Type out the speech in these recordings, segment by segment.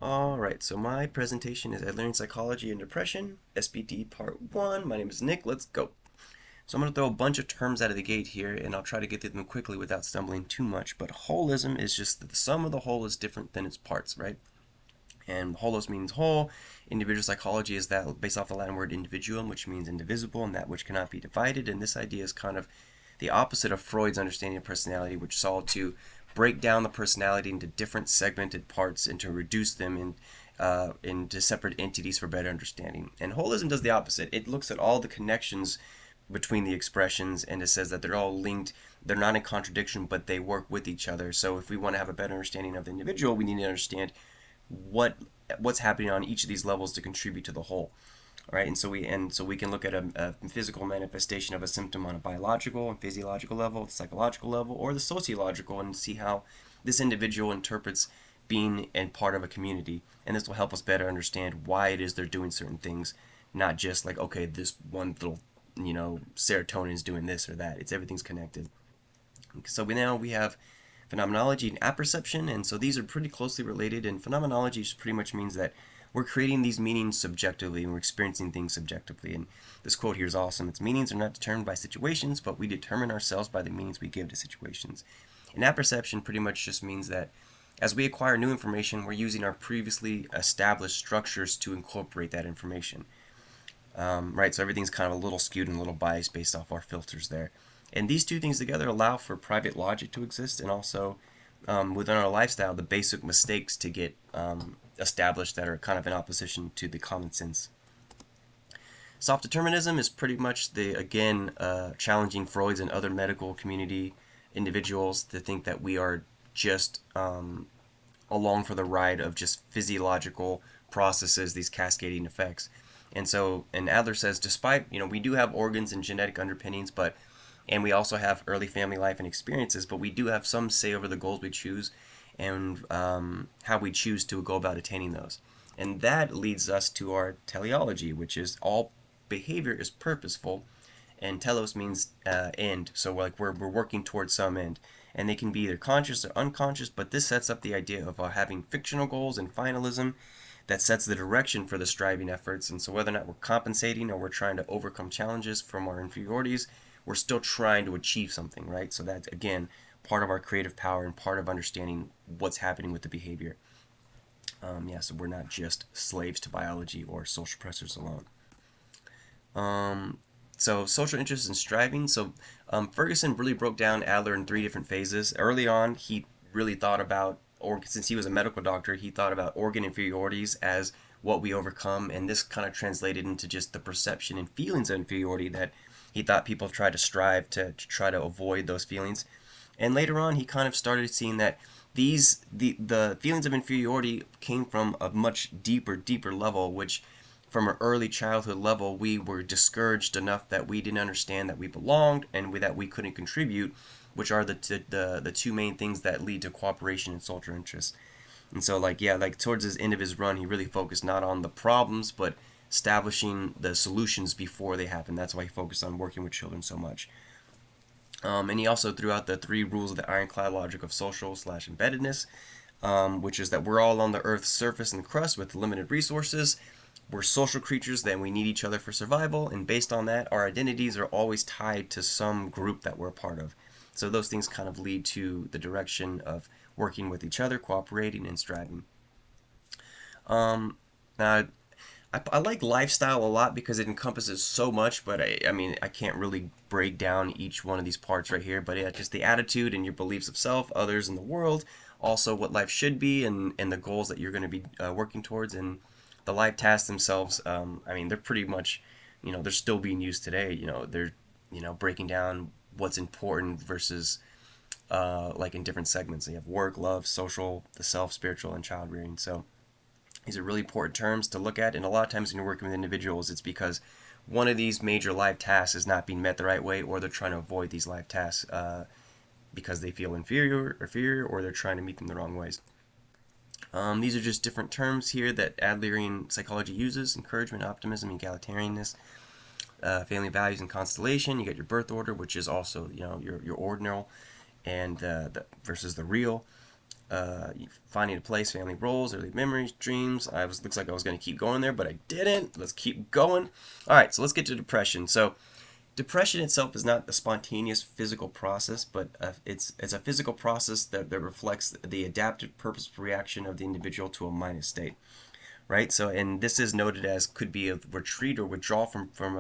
Alright, so my presentation is Adlerian Psychology and Depression, SBD Part 1. My name is Nick. Let's go. So I'm going to throw a bunch of terms out of the gate here, and I'll try to get through them quickly without stumbling too much. But holism is just that the sum of the whole is different than its parts, right? And holos means whole. Individual psychology is that based off the Latin word individuum, which means indivisible and that which cannot be divided. And this idea is kind of the opposite of Freud's understanding of personality, which sought to break down the personality into different segmented parts and to reduce them into separate entities for better understanding. And holism does the opposite. It looks at all the connections between the expressions, and it says that they're all linked. They're not in contradiction, but they work with each other. So if we want to have a better understanding of the individual, we need to understand what's happening on each of these levels to contribute to the whole. All right, and so we can look at a physical manifestation of a symptom on a biological and physiological level, the psychological level, or the sociological, and see how this individual interprets being and part of a community. And this will help us better understand why it is they're doing certain things, not just like, okay, this one little, serotonin is doing this or that. It's everything's connected. So now we have phenomenology and apperception, and so these are pretty closely related. And phenomenology just pretty much means that we're creating these meanings subjectively and we're experiencing things subjectively. And this quote here is awesome. Its meanings are not determined by situations, but we determine ourselves by the meanings we give to situations. And apperception pretty much just means that as we acquire new information, we're using our previously established structures to incorporate that information. Right, so everything's kind of a little skewed and a little biased based off our filters there. And these two things together allow for private logic to exist, and also within our lifestyle, the basic mistakes to get established that are kind of in opposition to the common sense. Soft determinism is pretty much challenging Freud's and other medical community individuals to think that we are just along for the ride of just physiological processes, these cascading effects. And Adler says, despite, we do have organs and genetic underpinnings, and we also have early family life and experiences, but we do have some say over the goals we choose and how we choose to go about attaining those. And that leads us to our teleology, which is all behavior is purposeful, and telos means end. So we're working towards some end. And they can be either conscious or unconscious, but this sets up the idea of having fictional goals and finalism that sets the direction for the striving efforts. And so whether or not we're compensating or we're trying to overcome challenges from our inferiorities, we're still trying to achieve something, right? So that's, again, part of our creative power and part of understanding what's happening with the behavior. So we're not just slaves to biology or social pressures alone. So social interest and striving. So Ferguson really broke down Adler in 3 different phases. Early on, he really thought about, or since he was a medical doctor, he thought about organ inferiorities as what we overcome, and this kind of translated into just the perception and feelings of inferiority that he thought people try to strive to try to avoid those feelings. And later on, he kind of started seeing that the feelings of inferiority came from a much deeper level, which from an early childhood level, we were discouraged enough that we didn't understand that we belonged and that we couldn't contribute, which are the 2 main things that lead to cooperation and social interest. And so towards the end of his run, he really focused not on the problems, but establishing the solutions before they happen. That's why he focused on working with children so much. And he also threw out the 3 rules of the ironclad logic of social/embeddedness, which is that we're all on the Earth's surface and crust with limited resources. We're social creatures, that we need each other for survival, and based on that, our identities are always tied to some group that we're a part of. So those things kind of lead to the direction of working with each other, cooperating, and striving. Now, I like lifestyle a lot because it encompasses so much, but I can't really break down each one of these parts right here. But yeah, just the attitude and your beliefs of self, others, and the world. Also, what life should be and the goals that you're going to be working towards. And the life tasks themselves, they're pretty much, they're still being used today. They're, breaking down what's important versus in different segments. So you have work, love, social, the self, spiritual, and child rearing. So these are really important terms to look at, and a lot of times when you're working with individuals, it's because one of these major life tasks is not being met the right way, or they're trying to avoid these life tasks because they feel inferior, or they're trying to meet them the wrong ways. These are just different terms here that Adlerian psychology uses: encouragement, optimism, egalitarianness, family values, and constellation. You got your birth order, which is also your ordinal, and versus the real. finding a place, family roles, early memories, dreams. Looks like I was going to keep going there, but I didn't. Let's keep going. All right, so let's get to depression. So depression itself is not a spontaneous physical process, but it's a physical process that reflects the adaptive, purposeful reaction of the individual to a minus state, right? So, and this is noted as could be a retreat or withdrawal from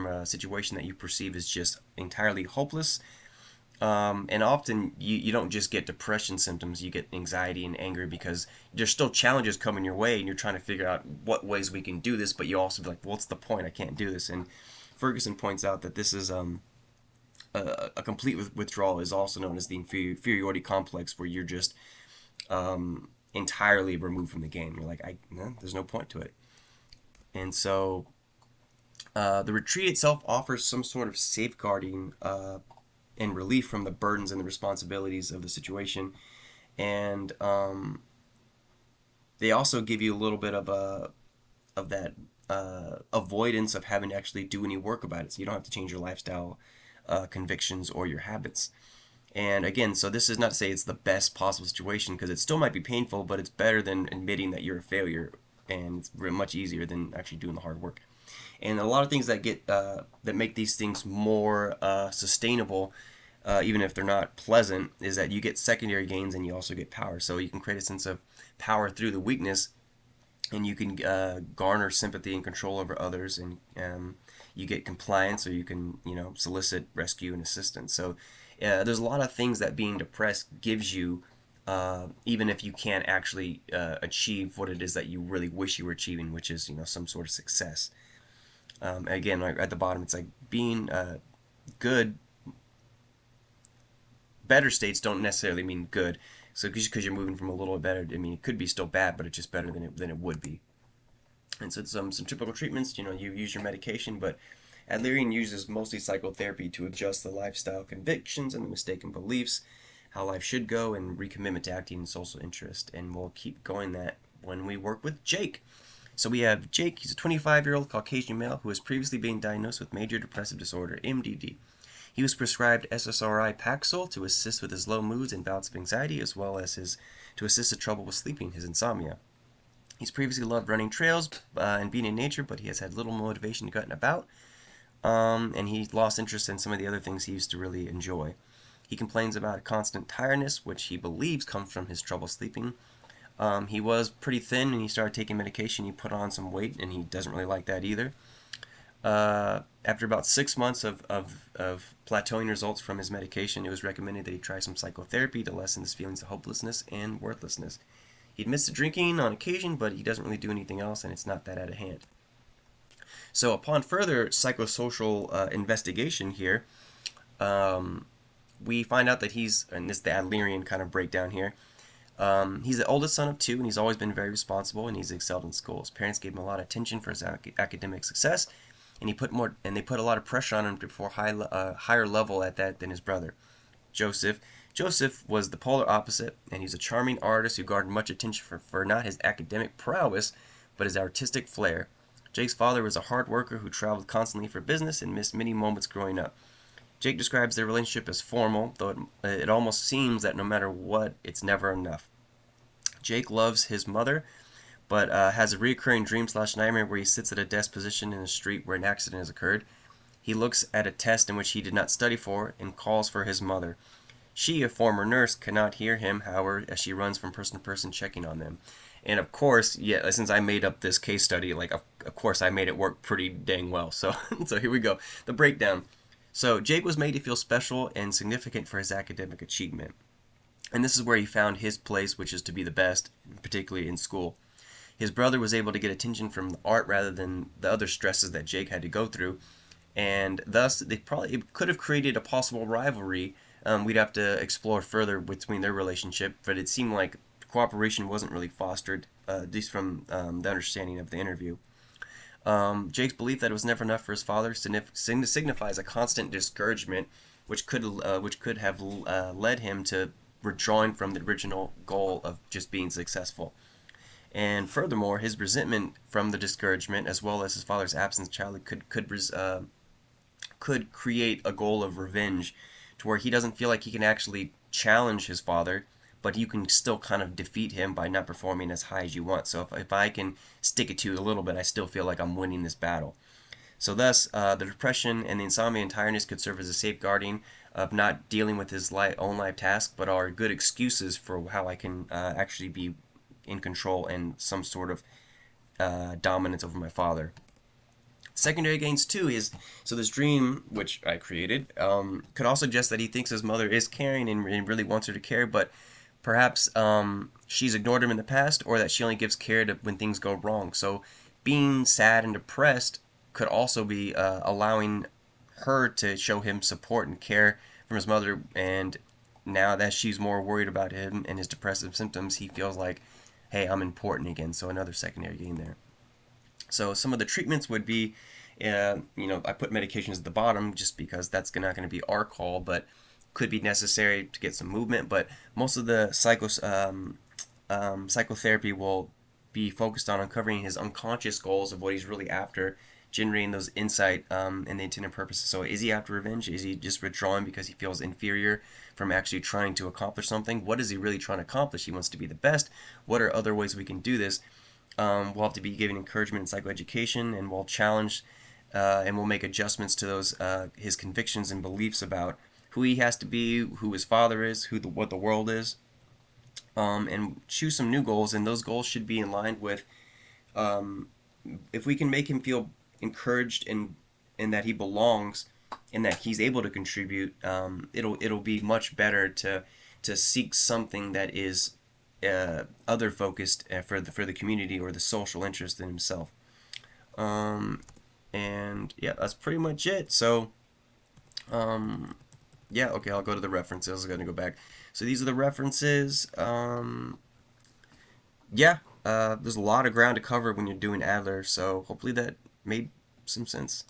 a situation that you perceive as just entirely hopeless. And often you don't just get depression symptoms, you get anxiety and anger because there's still challenges coming your way and you're trying to figure out what ways we can do this, but you also be like, well, what's the point? I can't do this. And Ferguson points out that this is a complete withdrawal is also known as the inferiority complex, where you're just entirely removed from the game. You're like, no, there's no point to it. And so the retreat itself offers some sort of safeguarding and relief from the burdens and the responsibilities of the situation. And they also give you a little bit of that avoidance of having to actually do any work about it. So you don't have to change your lifestyle convictions or your habits. And again, so this is not to say it's the best possible situation, because it still might be painful, but it's better than admitting that you're a failure, and it's much easier than actually doing the hard work. And a lot of things that make these things more sustainable, even if they're not pleasant, is that you get secondary gains and you also get power. So you can create a sense of power through the weakness, and you can garner sympathy and control over others, and you get compliance, or you can solicit rescue and assistance. So there's a lot of things that being depressed gives you, even if you can't actually achieve what it is that you really wish you were achieving, which is some sort of success. Again, like at the bottom, it's like being good. Better states don't necessarily mean good. So just because you're moving from a little bit better, I mean, it could be still bad, but it's just better than it would be. And so some typical treatments, you use your medication, but Adlerian uses mostly psychotherapy to adjust the lifestyle convictions and the mistaken beliefs, how life should go, and recommitment to acting in social interest. And we'll keep going that when we work with Jake. So we have Jake. He's a 25-year-old Caucasian male who was previously being diagnosed with major depressive disorder, MDD. He was prescribed SSRI Paxil to assist with his low moods and bouts of anxiety, as well as to assist with trouble with sleeping, his insomnia. He's previously loved running trails and being in nature, but he has had little motivation to get about, and he lost interest in some of the other things he used to really enjoy. He complains about a constant tiredness, which he believes comes from his trouble sleeping. He was pretty thin, and he started taking medication. He put on some weight, and he doesn't really like that either. After about 6 months of plateauing results from his medication, it was recommended that he try some psychotherapy to lessen his feelings of hopelessness and worthlessness. He admits to drinking on occasion, but he doesn't really do anything else, and it's not that out of hand. So upon further psychosocial investigation here, we find out that and this is the Adlerian kind of breakdown here, he's the oldest son of 2, and he's always been very responsible, and he's excelled in school. His parents gave him a lot of attention for his academic success, and they put a lot of pressure on him to perform higher level at that than his brother, Joseph. Joseph was the polar opposite, and he's a charming artist who garnered much attention for not his academic prowess, but his artistic flair. Jake's father was a hard worker who traveled constantly for business and missed many moments growing up. Jake describes their relationship as formal, though it almost seems that no matter what, it's never enough. Jake loves his mother, but has a recurring dream/nightmare where he sits at a desk position in a street where an accident has occurred. He looks at a test in which he did not study for and calls for his mother. She, a former nurse, cannot hear him, however, as she runs from person to person checking on them. And of course, yeah, since I made up this case study, of course I made it work pretty dang well. So here we go. The breakdown. So Jake was made to feel special and significant for his academic achievement. And this is where he found his place, which is to be the best, particularly in school. His brother was able to get attention from the art rather than the other stresses that Jake had to go through. And thus, it could have created a possible rivalry. We'd have to explore further between their relationship, but it seemed like cooperation wasn't really fostered, at least from the understanding of the interview. Jake's belief that it was never enough for his father signifies a constant discouragement, which could have led him to withdrawing from the original goal of just being successful. And furthermore, his resentment from the discouragement, as well as his father's absence childhood, could create a goal of revenge, to where he doesn't feel like he can actually challenge his father, but you can still kind of defeat him by not performing as high as you want. So if I can stick it to you a little bit, I still feel like I'm winning this battle. So thus, the depression and the insomnia and tiredness could serve as a safeguarding of not dealing with his own life task, but are good excuses for how I can actually be in control and some sort of dominance over my father. Secondary gains too is, so this dream which I created could also suggest that he thinks his mother is caring and really wants her to care, but perhaps she's ignored him in the past, or that she only gives care to when things go wrong. So being sad and depressed could also be allowing her to show him support and care from his mother, and now that she's more worried about him and his depressive symptoms, he feels like, hey, I'm important again. So another secondary gain there. So some of the treatments would be, I put medications at the bottom just because that's not going to be our call, but could be necessary to get some movement. But most of the psychotherapy will be focused on uncovering his unconscious goals of what he's really after, generating those insight and the intended purposes. So is he after revenge? Is he just withdrawing because he feels inferior from actually trying to accomplish something? What is he really trying to accomplish? He wants to be the best. What are other ways we can do this? We'll have to be giving encouragement in psychoeducation, and we'll challenge and we'll make adjustments to those his convictions and beliefs about who he has to be, who his father is, what the world is, and choose some new goals. And those goals should be in line with if we can make him feel encouraged and that he belongs and that he's able to contribute. It'll be much better to seek something that is other focused for the community or the social interest in himself. And yeah, that's pretty much it. So yeah, okay, I'll go to the references. I'm gonna go back. So these are the references. Yeah, there's a lot of ground to cover when you're doing Adler, so hopefully that made some sense.